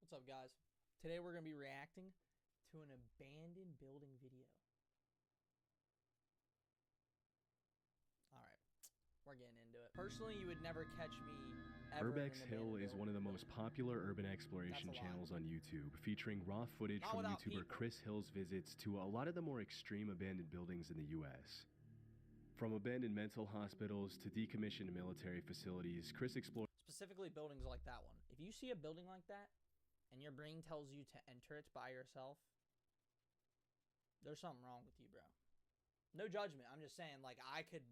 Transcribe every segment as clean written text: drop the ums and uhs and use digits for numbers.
What's up, guys? Today we're going to be reacting to an abandoned building video. Alright, we're getting into it. Personally, you would never catch me ever Urbex in an Hill abandoned is one of the building. most popular urban exploration channels on YouTube, featuring raw footage Not from without YouTuber people. Chris Hill's visits to a lot of the more extreme abandoned buildings in the US. From abandoned mental hospitals to decommissioned military facilities, Chris explores Specifically buildings like that one. If you see a building like that, and your brain tells you to enter it by yourself, there's something wrong with you, bro. No judgment. I'm just saying, like, I could...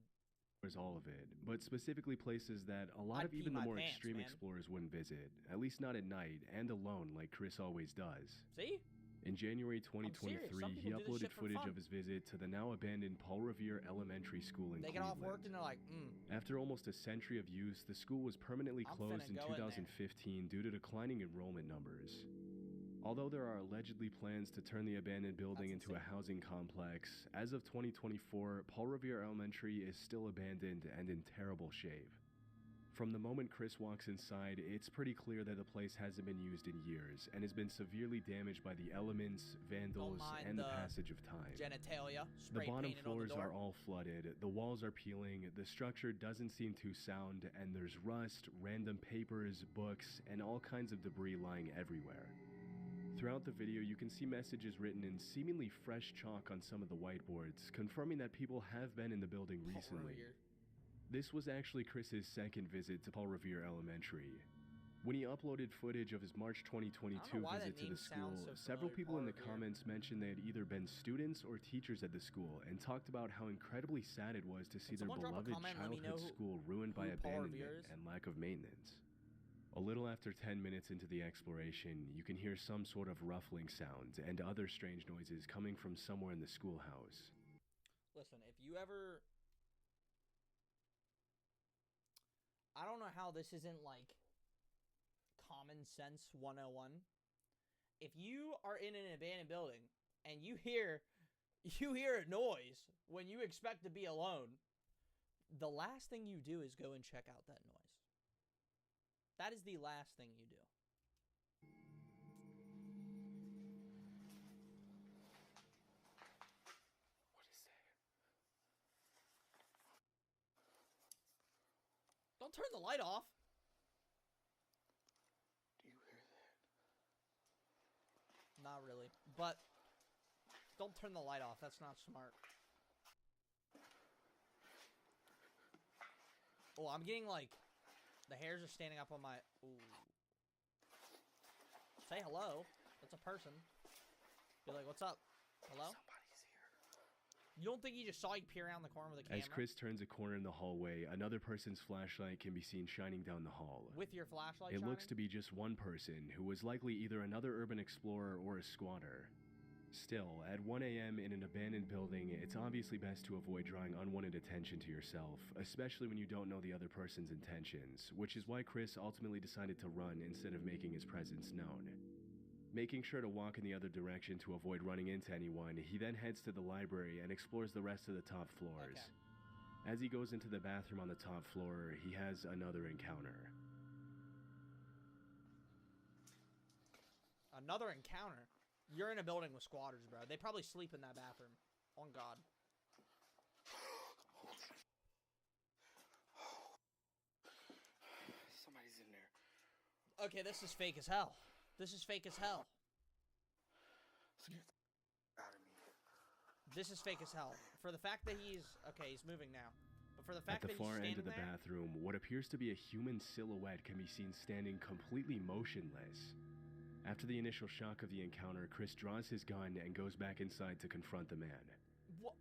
all of it, but specifically places that a lot I'd of pee even the my more pants, extreme man. explorers wouldn't visit, at least not at night and alone like Chris always does. See? In January serious. 2023, Some he people do this uploaded shit for footage fun. of his visit to the now abandoned Paul Revere Elementary School in They get Cleveland. off work and they're like, After almost a century of use, the school was permanently I'm closed in finna go in there. 2015 due to declining enrollment numbers. Although there are allegedly plans to turn the abandoned building That's into a insane. housing complex, as of 2024, Paul Revere Elementary is still abandoned and in terrible shape. From the moment Chris walks inside, it's pretty clear that the place hasn't been used in years and has been severely damaged by the elements, vandals, and the passage of time. Genitalia. The bottom painted floors on the door. are all flooded, the walls are peeling, the structure doesn't seem too sound, and there's rust, random papers, books, and all kinds of debris lying everywhere. Throughout the video, you can see messages written in seemingly fresh chalk on some of the whiteboards, confirming that people have been in the building recently. This was actually Chris's second visit to Paul Revere Elementary. When he uploaded footage of his March 2022 visit to the school, several people in the comments mentioned they had either been students or teachers at the school and talked about how incredibly sad it was to see their beloved childhood school ruined by abandonment and lack of maintenance. A little after 10 minutes into the exploration, you can hear some sort of ruffling sound and other strange noises coming from somewhere in the schoolhouse. Listen, if you ever... I don't know how this isn't like common sense 101. If you are in an abandoned building and you hear a noise when you expect to be alone, the last thing you do is go and check out that noise. That is the last thing you do. What is that? Don't turn the light off. Do you hear that? Not really, but don't turn the light off. That's not smart. Oh, I'm getting like... The hairs are standing up on my... Ooh. Say hello. That's a person. Be like, what's up? Hello? Somebody's here. You don't think he just saw you peer around the corner with a camera? As Chris turns a corner in the hallway, another person's flashlight can be seen shining down the hall. With your flashlight It shining? looks to be just one person, who was likely either another urban explorer or a squatter. Still, at 1 a.m. in an abandoned building, it's obviously best to avoid drawing unwanted attention to yourself, especially when you don't know the other person's intentions, which is why Chris ultimately decided to run instead of making his presence known. Making sure to walk in the other direction to avoid running into anyone, he then heads to the library and explores the rest of the top floors. Okay. As he goes into the bathroom on the top floor, he has another encounter. Another encounter? You're in a building with squatters, bro. They probably sleep in that bathroom. On God. Somebody's in there. Okay, this is fake as hell. This is fake as hell. Scared the out of me. This is fake as hell. For the fact that he's... Okay, he's moving now. But for the fact At that the he's far standing end of the there... bathroom, what appears to be a human silhouette can be seen standing completely motionless. After the initial shock of the encounter, Chris draws his gun and goes back inside to confront the man. What?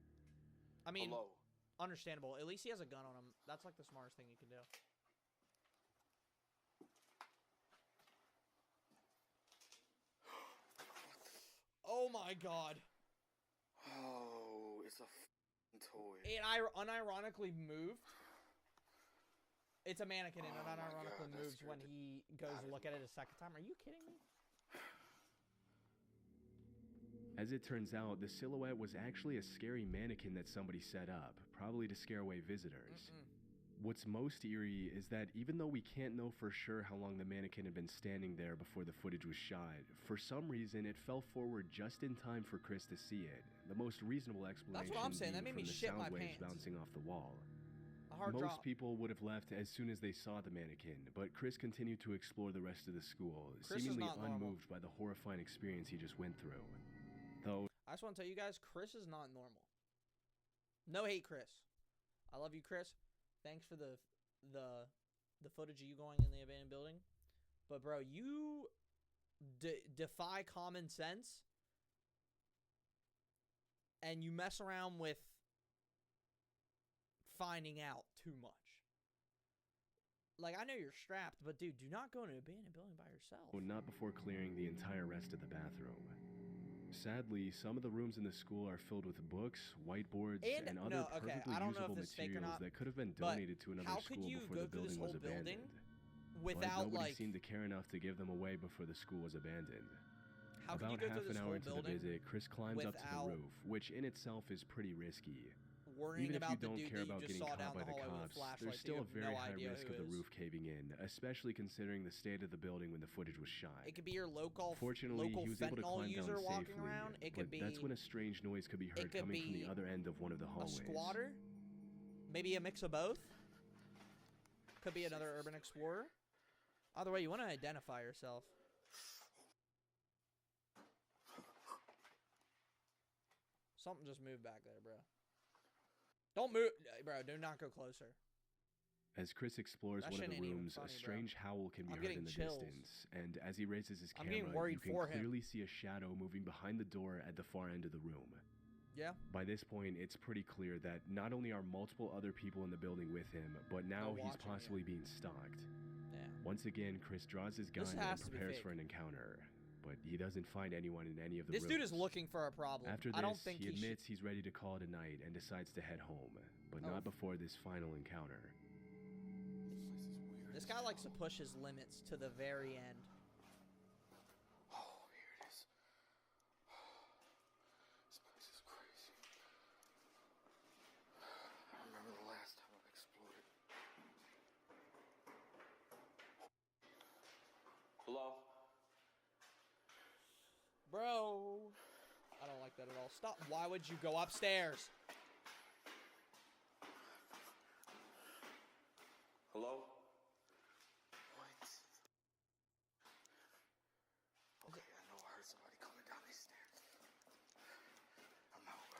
I mean, Hello. understandable. At least he has a gun on him. That's like the smartest thing you can do. Oh my God. Oh, it's a f***ing toy. It unironically moved. It's a mannequin and it Oh my unironically God, that moves when scared he goes to out of look at it a second time. Are you kidding me? As it turns out, the silhouette was actually a scary mannequin that somebody set up, probably to scare away visitors. What's most eerie is that even though we can't know for sure how long the mannequin had been standing there before the footage was shot, for some reason it fell forward just in time for Chris to see it. The most reasonable explanation That's what I'm saying. That being made me from the shit sound my waves pants. bouncing off the wall. A hard Most drop. people would have left as soon as they saw the mannequin, but Chris continued to explore the rest of the school, Chris is seemingly not normal. unmoved by the horrifying experience he just went through. Though I just want to tell you guys, Chris is not normal. No hate, Chris. I love you, Chris. Thanks for the footage of you going in the abandoned building. But, bro, you defy common sense. And you mess around with finding out too much. Like, I know you're strapped, but, dude, do not go in an abandoned building by yourself. not before clearing the entire rest of the bathroom. Sadly, some of the rooms in the school are filled with books, whiteboards, and other perfectly I don't know usable if this is fake or materials not, that could have been but donated to another how could school you before go the through this building was whole building abandoned. without, but nobody like, seemed to care enough to give them away before the school was abandoned. how could About you go half through an this hour whole into the building visit, Chris climbs up to the without roof, which in itself is pretty risky. worrying Even if about you don't the dude care that about you just getting saw caught down by the the hallway with a cops, flashlight there's that still you a have very no high idea risk who of the is. roof caving in, especially considering the state of the building when the footage was shot. It could be your local Fortunately, local he was able to fentanyl climb user down walking safely, around. It could but be that's when a strange noise could be heard could coming from the be other end of one of the a hallways. squatter, maybe a mix of both. Could be another urban explorer. Either way, you want to identify yourself. Something just moved back there, bro. Don't move, bro. Do not go closer. As Chris explores That one of shit the ain't even rooms, funny, a bro. strange howl can be I'm heard getting in the chills. distance, and as he raises his I'm camera, getting worried you can for him. clearly see a shadow moving behind the door at the far end of the room. Yeah. By this point, it's pretty clear that not only are multiple other people in the building with him, but now he's watching you. possibly being stalked. Yeah. Once again, Chris draws his gun This and has to be prepares fake. for an encounter, but he doesn't find anyone in any of the This rooms. dude is looking for a problem. After this, I don't think he admits he's ready to call it a night and decides to head home, but Oh. not before this final encounter. This guy likes to push his limits to the very end. Oh, here it is. This place is crazy. I remember the last time I explored it. Hello? Bro. I don't like that at all. Stop. Why would you go upstairs? Hello? What? Okay, I know I heard somebody coming down these stairs. I'm out.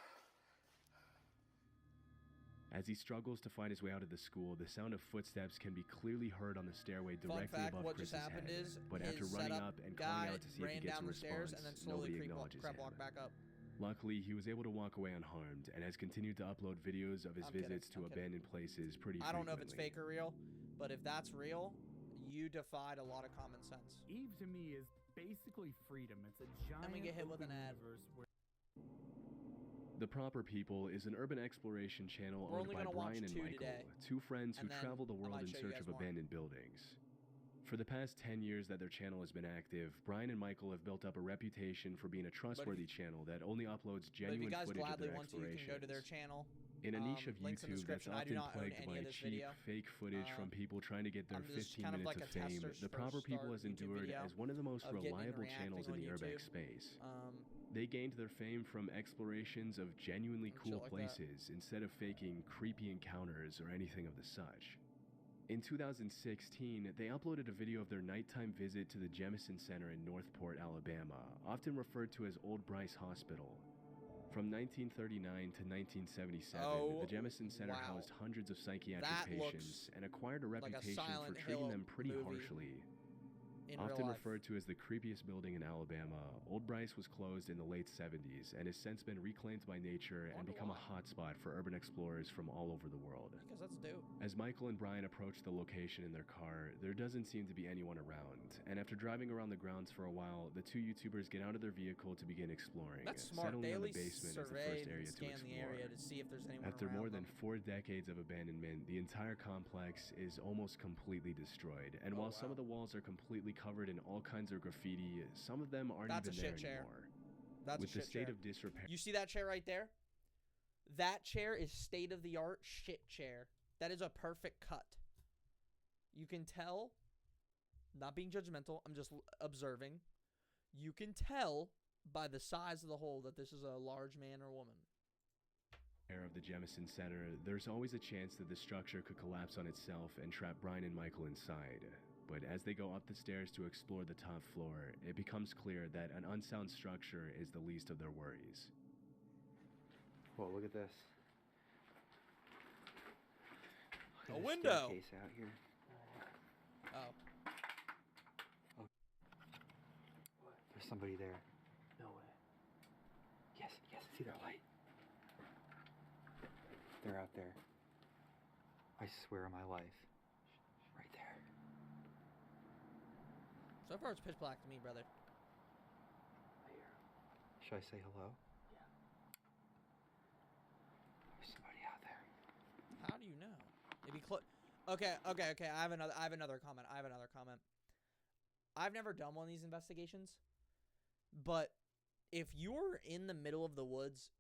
As he struggles to find his way out of the school, the sound of footsteps can be clearly heard on the stairway Fun directly fact, above what Chris's just happened head. is But after his running setup up and guy calling out to see if he ran gets down a the stairs response, and then slowly nobody acknowledges crab him. walk back up. Luckily, he was able to walk away unharmed and has continued to upload videos of his I'm kidding, visits to I'm kidding. abandoned places pretty I don't know if it's frequently. fake or real, but if that's real, you defied a lot of common sense. Eve to me is basically freedom. It's a giant we get hit with open an ad. universe where The Proper People is an urban exploration channel We're owned only by gonna watch Brian and 2 Michael, today, two friends who and then travel the I world might in show you search guys of more. abandoned buildings. For the past 10 years that their channel has been active, Brian and Michael have built up a reputation for being a trustworthy channel that only uploads But if genuine you guys footage of gladly their want to, you can explorations. go to their channel. In a niche of links in the YouTube that's description. I do often not own plagued any by of this cheap, video. fake footage from people trying to get their I'm just 15 kind of minutes like of a fame, tester's The Proper first People start has YouTube endured video as one of the most of getting into reliable reacting channels in on the urbex YouTube. space. They gained their fame from explorations of genuinely And cool shit like that. places instead of faking creepy encounters or anything of the such. In 2016, they uploaded a video of their nighttime visit to the Jemison Center in Northport, Alabama, often referred to as Old Bryce Hospital. From 1939 to 1977, Oh, the Jemison Center wow. housed hundreds of psychiatric That patients looks and acquired a like a reputation for Silent treating Hill them pretty movie. harshly. In Often real life. referred to as the creepiest building in Alabama, Old Bryce was closed in the late 70s and has since been reclaimed by nature and Wonder become why. a hotspot for urban explorers from all over the world. Because that's dope. As Michael and Brian approach the location in their car, there doesn't seem to be anyone around, and after driving around the grounds for a while, the two YouTubers get out of their vehicle to begin exploring, That's smart. settling They on at the least basement as the surveyed first area and to scanned the explore. area to see if there's anyone After around more than them. 4 decades of abandonment, the entire complex is almost completely destroyed, and Oh, while some wow. of the walls are completely covered in all kinds of graffiti, some of them aren't That's a even there shit chair. anymore. That's With a the shit state chair. of disrepair You see that chair right there? That chair is state of the art shit chair. That is a perfect cut. You can tell, not being judgmental, I'm just observing. You can tell by the size of the hole that this is a large man or woman. Of the Jemison Center, there's always a chance that the structure could collapse on itself and trap Brian and Michael inside. But as they go up the stairs to explore the top floor, it becomes clear that an unsound structure is the least of their worries. Whoa, look at this. A window. Staircase out here. Oh. There's somebody there. No way. Yes, see their light. They're out there. I swear on my life. Right there. So far it's pitch black to me, brother. Should I say hello? Yeah. There's somebody out there. How do you know? Maybe Okay. I have another comment. I've never done one of these investigations, but if you're in the middle of the woods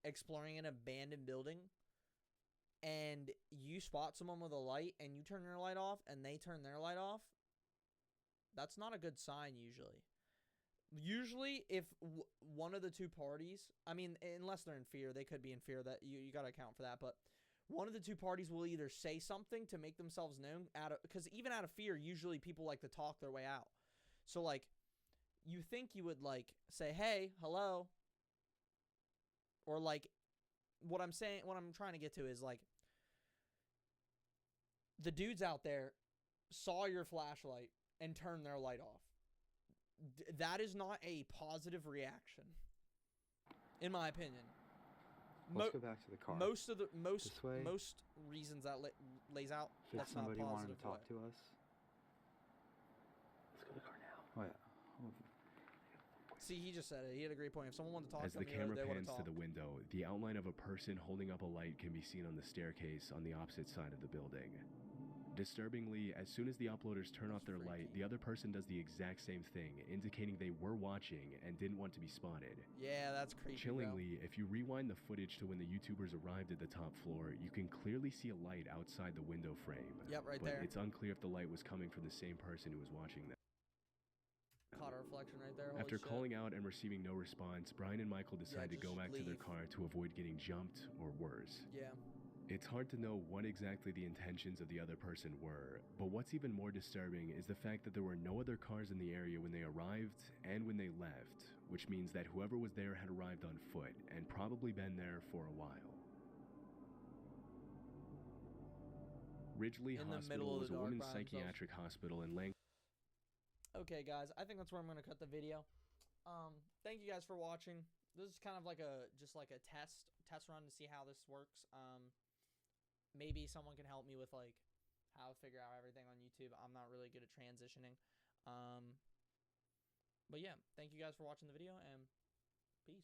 exploring an abandoned building and you spot someone with a light and you turn your light off and they turn their light off, that's not a good sign usually. Usually if one of the two parties, I mean, unless they're in fear, they could be in fear, that you got to account for that, but one of the two parties will either say something to make themselves known because even out of fear, usually people like to talk their way out. So like, you think you would like say, hey, hello. Or like, what I'm trying to get to is like, the dudes out there saw your flashlight and turned their light off. That is not a positive reaction, in my opinion. Let's go back to the car. Most This way? most reasons that lays out, If that's not a somebody positive wanted to talk way. to us. Let's go to the car now. Oh yeah. See, he just said it. He had a great point. If someone wanted to talk As to the them, camera they pans want to the window, the outline of a person holding up a light can be seen on the staircase on the opposite side of the building. Disturbingly, as soon as the uploaders turn off their light, the other person does the exact same thing, indicating they were watching and didn't want to be spotted. Yeah, that's creepy, Chillingly, if you rewind the footage to when the YouTubers arrived at the top floor, you can clearly see a light outside the window frame. Yep, right but there. It's unclear if the light was coming from the same person who was watching them. Caught a reflection right there. After Holy shit. calling out and receiving no response, Brian and Michael decide to go just back to their leave. car to avoid getting jumped or worse. Yeah. It's hard to know what exactly the intentions of the other person were, but what's even more disturbing is the fact that there were no other cars in the area when they arrived and when they left, which means that whoever was there had arrived on foot and probably been there for a while. Ridgely In the middle Hospital of is the a dark women's by themselves. psychiatric hospital in Lang. Okay, guys, I think that's where I'm going to cut the video. Thank you guys for watching. This is kind of like a test run to see how this works. Maybe someone can help me with like how to figure out everything on YouTube. I'm not really good at transitioning. But yeah, thank you guys for watching the video, and peace.